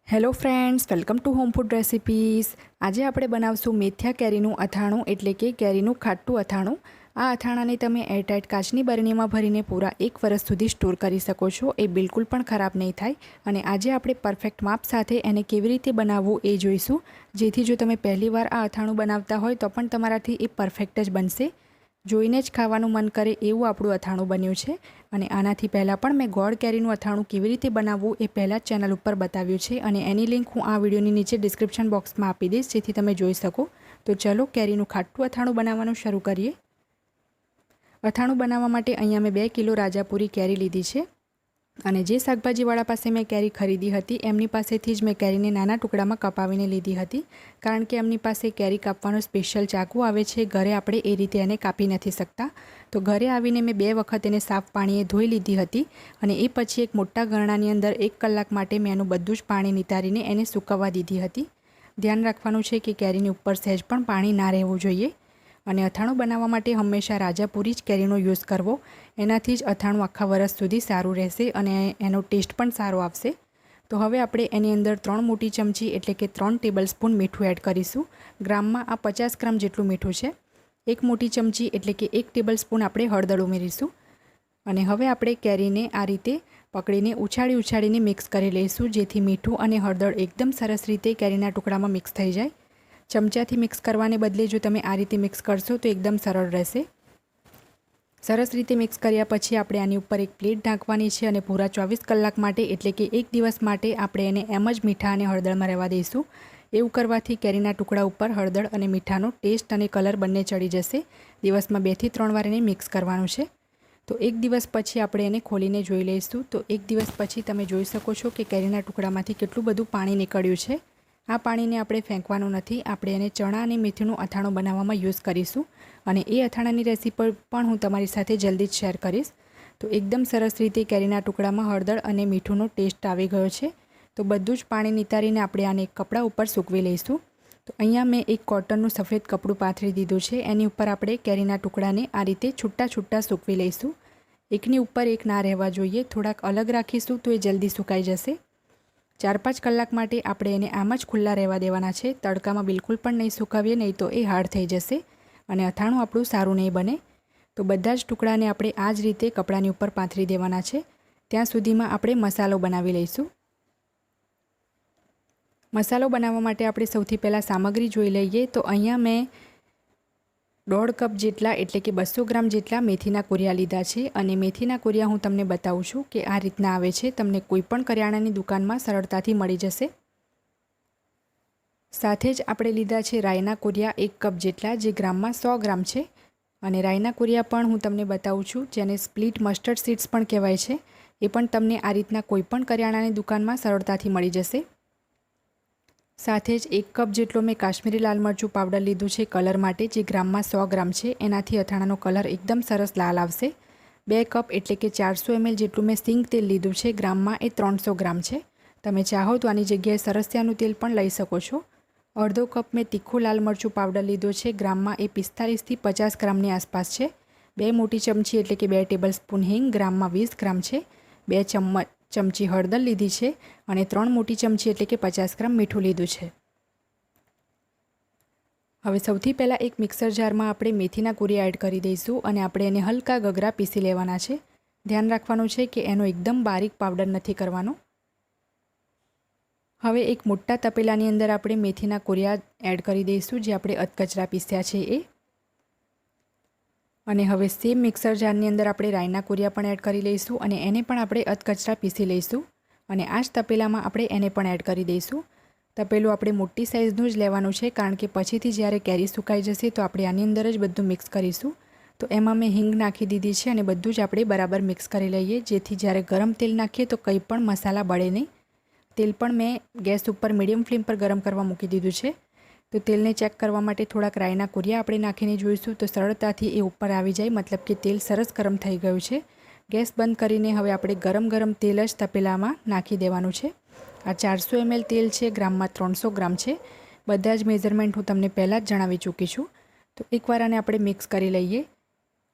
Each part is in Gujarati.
Hello friends, welcome to home food recipes. આજે આપણે બનાવશું મેથિયા કેરીનું અથાણું એટલે કે કેરીનું ખાટું અથાણું। આ અથાણાને તમે એરટાઇટ કાચની બરણીમાં ભરીને પૂરા 1 વર્ષ સુધી સ્ટોર કરી શકો છો। એ બિલકુલ પણ ખરાબ નહીં થાય અને આજે આપણે પરફેક્ટ માપ સાથે એને કેવી રીતે બનાવવું એ જોઈશું, જેથી જો તમે પહેલીવાર આ અથાણું બનાવતા હોય તો પણ તમારાથી એ પરફેક્ટ જ બનશે। જોઈને જ ખાવાનું મન કરે એવું આપણું અથાણું બન્યું છે। અને આનાથી પહેલાં પણ મેં ગોળ કેરીનું અથાણું કેવી રીતે બનાવવું એ પહેલાં જ ચેનલ ઉપર બતાવ્યું છે અને એની લિંક હું આ વિડીયોની નીચે ડિસ્ક્રિપ્શન બોક્સમાં આપી દઈશ, જેથી તમે જોઈ શકો। તો ચલો કેરીનું ખાટું અથાણું બનાવવાનું શરૂ કરીએ। અથાણું બનાવવા માટે અહીંયા મેં 2 કિલો રાજાપુરી કેરી લીધી છે અને જે શાકભાજીવાળા પાસે મેં કેરી ખરીદી હતી એમની પાસેથી જ મેં કેરીને નાના ટુકડામાં કપાવીને લીધી હતી, કારણ કે એમની પાસે કેરી કાપવાનો સ્પેશિયલ ચાકુ આવે છે। ઘરે આપણે એ રીતે એને કાપી નથી શકતા। તો ઘરે આવીને મેં 2 વખત એને સાફ પાણીએ ધોઈ લીધી હતી અને એ પછી એક મોટા ગરણાની અંદર 1 કલાક માટે મેં એનું બધું જ પાણી નિતારીને એને સૂકવવા દીધી હતી। ધ્યાન રાખવાનું છે કે કેરીની ઉપર સહેજ પણ પાણી ના રહેવું જોઈએ અને અથાણું બનાવવા માટે હંમેશા રાજાપુરી જ કેરીનો યુઝ કરવો, એનાથી જ અથાણું આખા વર્ષ સુધી સારું રહેશે અને એનો ટેસ્ટ પણ સારો આવશે। તો હવે આપણે એની અંદર 3 મોટી ચમચી એટલે કે 3 ટેબલસ્પૂન મીઠું એડ કરીશું। ગ્રામમાં આ 50 ગ્રામ જેટલું મીઠું છે। 1 મોટી ચમચી એટલે કે 1 ટેબલસ્પૂન આપણે હળદર ઉમેરીશું અને હવે આપણે કેરીને આ રીતે પકડીને ઉછાળીને મિક્સ કરી લઈશું, જેથી મીઠું અને હળદર એકદમ સરસ રીતે કેરીના ટુકડામાં મિક્સ થઈ જાય। ચમચાથી મિક્સ કરવાને બદલે જો તમે આ રીતે મિક્સ કરશો તો એકદમ સરળ રહેશે। સરસ રીતે મિક્સ કર્યા પછી આપણે આની ઉપર એક પ્લેટ ઢાંકવાની છે અને પૂરા 24 કલાક માટે એટલે કે 1 દિવસ માટે આપણે એને એમ જ મીઠા અને હળદરમાં રહેવા દઈશું। એવું કરવાથી કેરીના ટુકડા ઉપર હળદર અને મીઠાનો ટેસ્ટ અને કલર બંને ચડી જશે। દિવસમાં 2 થી 3 વાર એને મિક્સ કરવાનું છે। તો 1 દિવસ પછી આપણે એને ખોલીને જોઈ લઈશું। તો 1 દિવસ પછી તમે જોઈ શકો છો કે કેરીના ટુકડામાંથી કેટલું બધું પાણી નીકળ્યું છે। આ પાણીને આપણે ફેંકવાનું નથી, આપણે એને ચણા અને મેથીનું અથાણું બનાવવામાં યુઝ કરીશું અને એ અથાણાની રેસીપી પણ હું તમારી સાથે જલ્દી જ શેર કરીશ। તો એકદમ સરસ રીતે કેરીના ટુકડામાં હળદર અને મીઠુંનો ટેસ્ટ આવી ગયો છે। તો બધું જ પાણી નિતારીને આપણે આને એક કપડા ઉપર સૂકવી લઈશું। તો અહીંયા મેં એક કોટનનું સફેદ કપડું પાથરી દીધું છે, એની ઉપર આપણે કેરીના ટુકડાને આ રીતે છૂટા સૂકવી લઈશું। એકની ઉપર એક ના રહેવા જોઈએ, થોડાક અલગ રાખીશું તો એ જલ્દી સુકાઈ જશે। 4-5 કલાક માટે આપણે એને આમ જ ખુલ્લા રહેવા દેવાના છે। તડકામાં બિલકુલ પણ નહીં સુકાવીએ, નહીં તો એ હાર્ડ થઈ જશે અને અથાણું આપણું સારું નહીં બને। તો બધા જ ટુકડાને આપણે આ જ રીતે કપડાની ઉપર પાથરી દેવાના છે। ત્યાં સુધીમાં આપણે મસાલો બનાવી લઈશું। મસાલો બનાવવા માટે આપણે સૌથી પહેલાં સામગ્રી જોઈ લઈએ। તો અહીંયા મેં 1.5 કપ જેટલા એટલે કે 200 ગ્રામ જેટલા મેથીના કુરિયા લીધા છે અને મેથીના કુરિયા હું તમને બતાવું છું કે આ રીતના આવે છે। તમને કોઈ પણ કરિયાણાની દુકાનમાં સરળતાથી મળી જશે। સાથે જ આપણે લીધા છે રાઈના કુરિયા 1 કપ જેટલા, જે ગ્રામમાં 100 ગ્રામ છે અને રાઈના કુરિયા પણ હું તમને બતાવું છું, જેને સ્પ્લિટ મસ્ટર્ડ સીડ્સ પણ કહેવાય છે। એ પણ તમને આ રીતના કોઈ પણ કરિયાણાની દુકાનમાં સરળતાથી મળી જશે। સાથે જ 1 કપ જેટલો મેં કાશ્મીરી લાલ મરચું પાવડર લીધું છે કલર માટે, જે ગ્રામમાં 100 ગ્રામ છે। એનાથી અથાણાનો કલર એકદમ સરસ લાલ આવશે। 2 કપ એટલે કે 400 ml જેટલું મેં સિંગ તેલ લીધું છે, ગ્રામમાં એ 300 ગ્રામ છે। તમે ચાહો તો આની જગ્યાએ સરસિયાનું તેલ પણ લઈ શકો છો। 1/2 કપ મેં તીખું લાલ મરચું પાવડર લીધું છે, ગ્રામમાં એ 45 થી 50 ગ્રામની આસપાસ છે। 2 મોટી ચમચી એટલે કે 2 ટેબલસ્પૂન હિંગ, ગ્રામમાં 20 ગ્રામ છે। 2 ચમચી હળદર લીધી છે અને 3 મોટી ચમચી એટલે કે 50 ગ્રામ મીઠું લીધું છે। હવે સૌથી પહેલાં એક મિક્સર જારમાં આપણે મેથીના કુરિયા એડ કરી દઈશું અને આપણે એને હલકા ગગરા પીસી લેવાના છે। ધ્યાન રાખવાનું છે કે એનો એકદમ બારીક પાવડર નથી કરવાનો। હવે એક મોટા તપેલાની અંદર આપણે મેથીના કુરિયા એડ કરી દઈશું, જે આપણે અધકચરા પીસ્યા છે એ। અને હવે સેમ મિક્સર જારની અંદર આપણે રાઈના કુરિયા પણ એડ કરી લઈશું અને એને પણ આપણે અધકચરા પીસી લઈશું અને આ જ તપેલામાં આપણે એને પણ એડ કરી દઈશું। તપેલું આપણે મોટી સાઇઝનું જ લેવાનું છે, કારણ કે પછીથી જ્યારે કેરી સુકાઈ જશે તો આપણે આની અંદર જ બધું મિક્સ કરીશું। તો એમાં મેં હિંગ નાખી દીધી છે અને બધું જ આપણે બરાબર મિક્સ કરી લઈએ, જેથી જ્યારે ગરમ તેલ નાખીએ તો કંઈ પણ મસાલા બળે નહીં। તેલ પણ મેં ગેસ ઉપર મીડિયમ ફ્લેમ પર ગરમ કરવા મૂકી દીધું છે। તો તેલને ચેક કરવા માટે થોડાક રાઈના કુરિયા આપણે નાખીને જોઈશું તો સરળતાથી એ ઉપર આવી જાય, મતલબ કે તેલ સરસ ગરમ થઈ ગયું છે। ગેસ બંધ કરીને હવે આપણે ગરમ તેલ જ તપેલામાં નાખી દેવાનું છે। આ 400 ml તેલ છે, ગ્રામમાં 300 ગ્રામ છે। બધા જ મેઝરમેન્ટ હું તમને પહેલાં જ જણાવી ચૂકી છું। તો એકવાર આને આપણે મિક્સ કરી લઈએ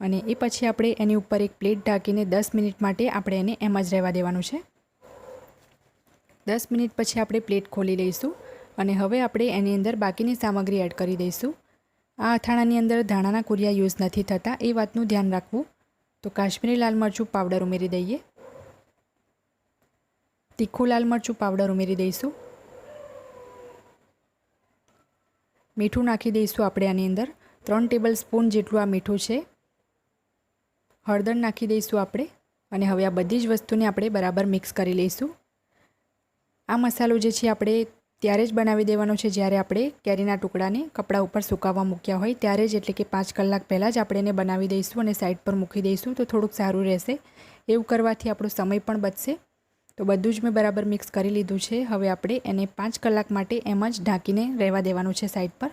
અને એ પછી આપણે એની ઉપર એક પ્લેટ ઢાંકીને 10 મિનિટ માટે આપણે એને એમ જ રહેવા દેવાનું છે। 10 મિનિટ પછી આપણે પ્લેટ ખોલી લઈશું અને હવે આપણે એની અંદર બાકીની સામગ્રી એડ કરી દઈશું. આ અથાણાની અંદર ધાણાના કુરિયા યુઝ નથી થતા, એ વાતનું ધ્યાન રાખવું. તો કાશ્મીરી લાલ મરચું પાવડર ઉમેરી દઈએ. તીખું લાલ મરચું પાવડર ઉમેરી દઈશું. મીઠું નાખી દઈશું આપણે આની અંદર. 3 ટેબલ સ્પૂન જેટલું આ મીઠું છે. હળદર નાખી દઈશું આપણે અને હવે આ બધી જ વસ્તુને આપણે બરાબર મિક્સ કરી લઈશું. આ મસાલો જે છે આપણે ત્યારે જ બનાવી દેવાનો છે જ્યારે આપણે કેરીના ટુકડાને કપડા ઉપર સુકાવવા મૂક્યા હોય ત્યારે જ, એટલે કે 5 કલાક પહેલાં જ આપણે એને બનાવી દઈશું અને સાઈડ પર મૂકી દઈશું તો થોડુંક સારું રહેશે. એવું કરવાથી આપણો સમય પણ બચશે. તો બધું જ મેં બરાબર મિક્સ કરી લીધું છે. હવે આપણે એને 5 કલાક માટે એમ જ ઢાંકીને રહેવા દેવાનું છે સાઈડ પર.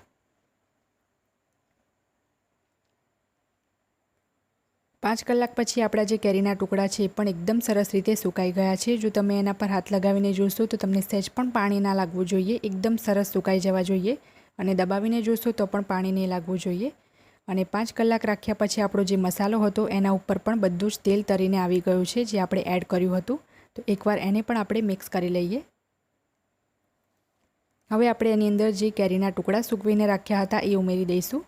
5 કલાક પછી આપણા જે કેરીના ટુકડા છે એ પણ એકદમ સરસ રીતે સુકાઈ ગયા છે. જો તમે એના પર હાથ લગાવીને જોશો તો તમને સહેજ પણ પાણી ના લાગવું જોઈએ. એકદમ સરસ સુકાઈ જવા જોઈએ અને દબાવીને જોશો તો પણ પાણી નહીં લાગવું જોઈએ. અને 5 કલાક રાખ્યા પછી આપણો જે મસાલો હતો એના ઉપર પણ બધું જ તેલ તરીને આવી ગયું છે જે આપણે એડ કર્યું હતું. તો એકવાર એને પણ આપણે મિક્સ કરી લઈએ. હવે આપણે એની અંદર જે કેરીના ટુકડા સૂકવીને રાખ્યા હતા એ ઉમેરી દઈશું.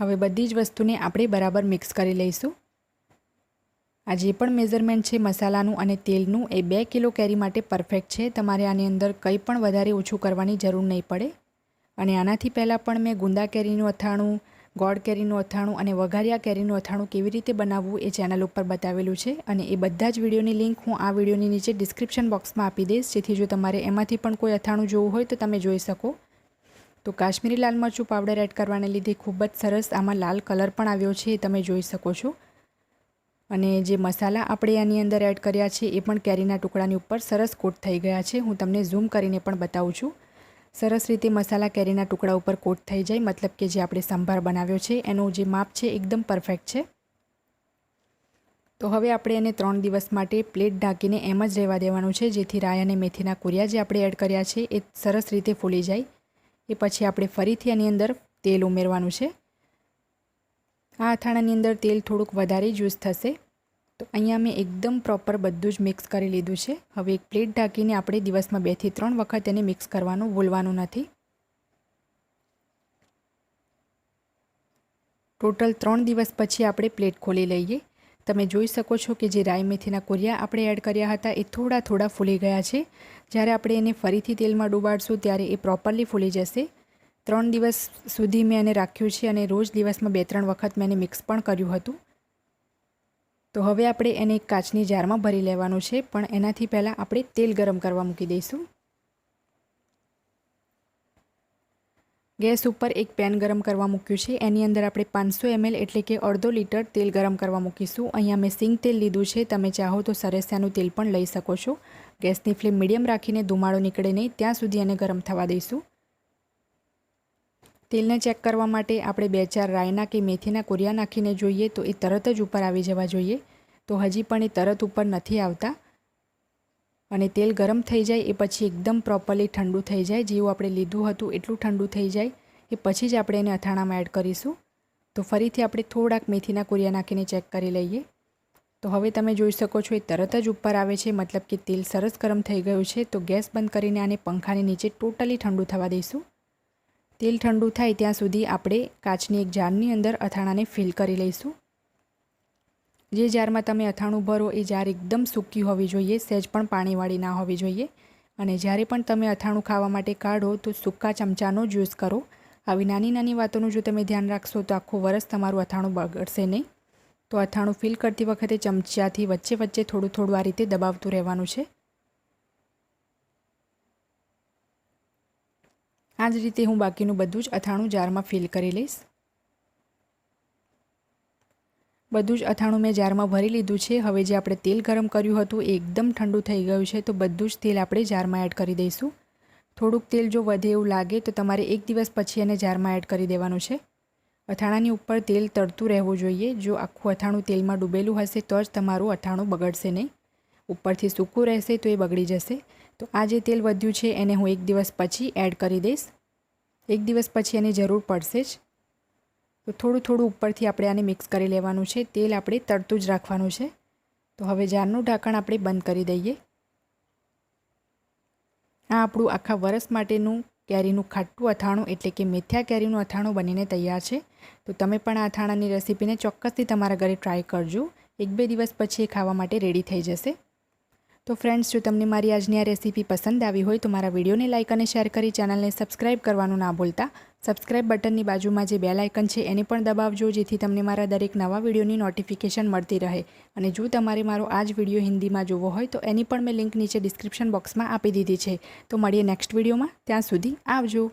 હવે બધી જ વસ્તુને આપણે બરાબર મિક્સ કરી લઈશું. આ જે પણ મેઝરમેન્ટ છે મસાલાનું અને તેલનું એ 2 કિલો કેરી માટે પરફેક્ટ છે. તમારે આની અંદર કંઈ પણ વધારે ઓછું કરવાની જરૂર નહીં પડે. અને આનાથી પહેલાં પણ મેં ગુંદા કેરીનું અથાણું, ગોળ કેરીનું અથાણું અને વઘારિયા કેરીનું અથાણું કેવી રીતે બનાવવું એ ચેનલ ઉપર બતાવેલું છે અને એ બધા જ વિડીયોની લિંક હું આ વિડીયોની નીચે ડિસ્ક્રિપ્શન બોક્સમાં આપી દઈશ, જેથી જો તમારે એમાંથી પણ કોઈ અથાણું જોવું હોય તો તમે જોઈ શકો. તો કાશ્મીરી લાલ મરચું પાવડર એડ કરવાને લીધે ખૂબ જ સરસ આમાં લાલ કલર પણ આવ્યો છે, એ તમે જોઈ શકો છો. અને જે મસાલા આપણે આની અંદર એડ કર્યા છે એ પણ કેરીના ટુકડાની ઉપર સરસ કોટ થઈ ગયા છે. હું તમને ઝૂમ કરીને પણ બતાવું છું. સરસ રીતે મસાલા કેરીના ટુકડા ઉપર કોટ થઈ જાય, મતલબ કે જે આપણે સંભાર બનાવ્યો છે એનું જે માપ છે એકદમ પરફેક્ટ છે. તો હવે આપણે એને 3 દિવસ માટે પ્લેટ ઢાંકીને એમ જ રહેવા દેવાનું છે, જેથી રાઈ અને મેથીના કુરિયા જે આપણે એડ કર્યા છે એ સરસ રીતે ફૂલી જાય. એ પછી આપણે ફરીથી આની અંદર તેલ ઉમેરવાનું છે. આ અથાણાની અંદર તેલ થોડુંક વધારે જ યુઝ થશે. તો અહીંયા મેં એકદમ પ્રોપર બધું જ મિક્સ કરી લીધું છે. હવે એક પ્લેટ ઢાંકીને આપણે દિવસમાં 2 થી 3 વખત એને મિક્સ કરવાનું ભૂલવાનું નથી. ટોટલ 3 દિવસ પછી આપણે પ્લેટ ખોલી લઈએ. તમે જોઈ શકો છો કે જે રાઈ મેથીના કુરિયા આપણે એડ કર્યા હતા એ થોડા થોડા ફૂલી ગયા છે. જ્યારે આપણે એને ફરીથી તેલમાં ડૂબાડશું ત્યારે એ પ્રોપરલી ફૂલી જશે. 3 દિવસ સુધી મેં એને રાખ્યું છે અને રોજ દિવસમાં 2-3 વખત મેં એને મિક્સ પણ કર્યું હતું. તો હવે આપણે એને એક કાચની જારમાં ભરી લેવાનું છે, પણ એનાથી પહેલાં આપણે તેલ ગરમ કરવા મૂકી દઈશું. ગેસ ઉપર એક પેન ગરમ કરવા મૂક્યું છે. એની અંદર આપણે 500 ml એટલે કે અડધો લીટર તેલ ગરમ કરવા મૂકીશું. અહીંયા મેં સિંગ તેલ લીધું છે. તમે ચાહો તો સરસિયાનું તેલ પણ લઈ શકો છો. ગેસની ફ્લેમ મીડિયમ રાખીને ધુમાડો નીકળે નહીં ત્યાં સુધી એને ગરમ થવા દઈશું. તેલને ચેક કરવા માટે આપણે 2-4 રાઈના કે મેથીના કુરિયા નાખીને જોઈએ તો એ તરત જ ઉપર આવી જવા જોઈએ. તો હજી પણ એ તરત ઉપર નથી આવતા. અને તેલ ગરમ થઈ જાય એ પછી એકદમ પ્રોપરલી ઠંડુ થઈ જાય, જેવું આપણે લીધું હતું એટલું ઠંડુ થઈ જાય એ પછી જ આપણે એને અથાણામાં એડ કરીશું. તો ફરીથી આપણે થોડાક મેથીના કુરિયા નાખીને ચેક કરી લઈએ. તો હવે તમે જોઈ શકો છો એ તરત જ ઉપર આવે છે, મતલબ કે તેલ સરસ ગરમ થઈ ગયું છે. તો ગેસ બંધ કરીને આને પંખાની નીચે ટોટલી ઠંડુ થવા દઈશું. તેલ ઠંડુ થાય ત્યાં સુધી આપણે કાચની એક જારની અંદર અથાણાને ફિલ કરી લઈશું. જે જારમાં તમે અથાણું ભરો એ જાર એકદમ સૂકી હોવી જોઈએ, સહેજ પણ પાણીવાળી ના હોવી જોઈએ. અને જ્યારે પણ તમે અથાણું ખાવા માટે કાઢો તો સૂકા ચમચાનો જ યુઝ કરો. આવી નાની નાની વાતોનું જો તમે ધ્યાન રાખશો તો આખું વરસ તમારું અથાણું બગડશે નહીં. તો અથાણું ફિલ કરતી વખતે ચમચાથી વચ્ચે વચ્ચે થોડું થોડું આ રીતે દબાવતું રહેવાનું છે. આ જ રીતે હું બાકીનું બધું જ અથાણું જારમાં ફિલ કરી લઈશ. બધું જ અથાણું મેં જારમાં ભરી લીધું છે. હવે જે આપણે તેલ ગરમ કર્યું હતું એ એકદમ ઠંડુ થઈ ગયું છે. તો બધું જ તેલ આપણે જારમાં એડ કરી દઈશું. થોડુંક તેલ જો વધે એવું લાગે તો તમારે 1 દિવસ પછી એને જારમાં એડ કરી દેવાનું છે. અથાણાની ઉપર તેલ તરતું રહેવું જોઈએ. જો આખું અથાણું તેલમાં ડૂબેલું હશે તો જ તમારું અથાણું બગડશે નહીં. ઉપરથી સૂકું રહેશે તો એ બગડી જશે. તો આ જે તેલ વધ્યું છે એને હું 1 દિવસ પછી એડ કરી દઈશ. 1 દિવસ પછી એની જરૂર પડશે જ. તો થોડું થોડું ઉપરથી આપણે આને મિક્સ કરી લેવાનું છે. તેલ આપણે તરતું જ રાખવાનું છે. તો હવે જારનું ઢાંકણ આપણે બંધ કરી દઈએ. આ આપણું આખા વર્ષ માટેનું કેરીનું ખાટું અથાણું એટલે કે મેથિયા કેરીનું અથાણું બનીને તૈયાર છે. તો તમે પણ આ અથાણાની રેસીપીને ચોક્કસથી તમારા ઘરે ટ્રાય કરજો. 1-2 દિવસ પછી એ ખાવા માટે રેડી થઈ જશે. તો ફ્રેન્ડ્સ, જો તમને મારી આજની આ રેસીપી પસંદ આવી હોય તો મારા વિડીયોને લાઇક અને શેર કરી ચેનલને સબસ્ક્રાઇબ કરવાનું ના ભૂલતા. સબસ્ક્રાઇબ બટનની બાજુમાં જે બેલ આઇકન છે એને પણ દબાવજો, જેથી તમને મારા દરેક નવા વિડીયોની નોટિફિકેશન મળતી રહે. અને જો તમારે મારો આ જ વિડીયો હિન્દીમાં જોવો હોય તો એની પણ મેં લિંક નીચે ડિસ્ક્રિપ્શન બોક્સમાં આપી દીધી છે. તો મળીએ નેક્સ્ટ વિડીયોમાં. ત્યાં સુધી આવજો.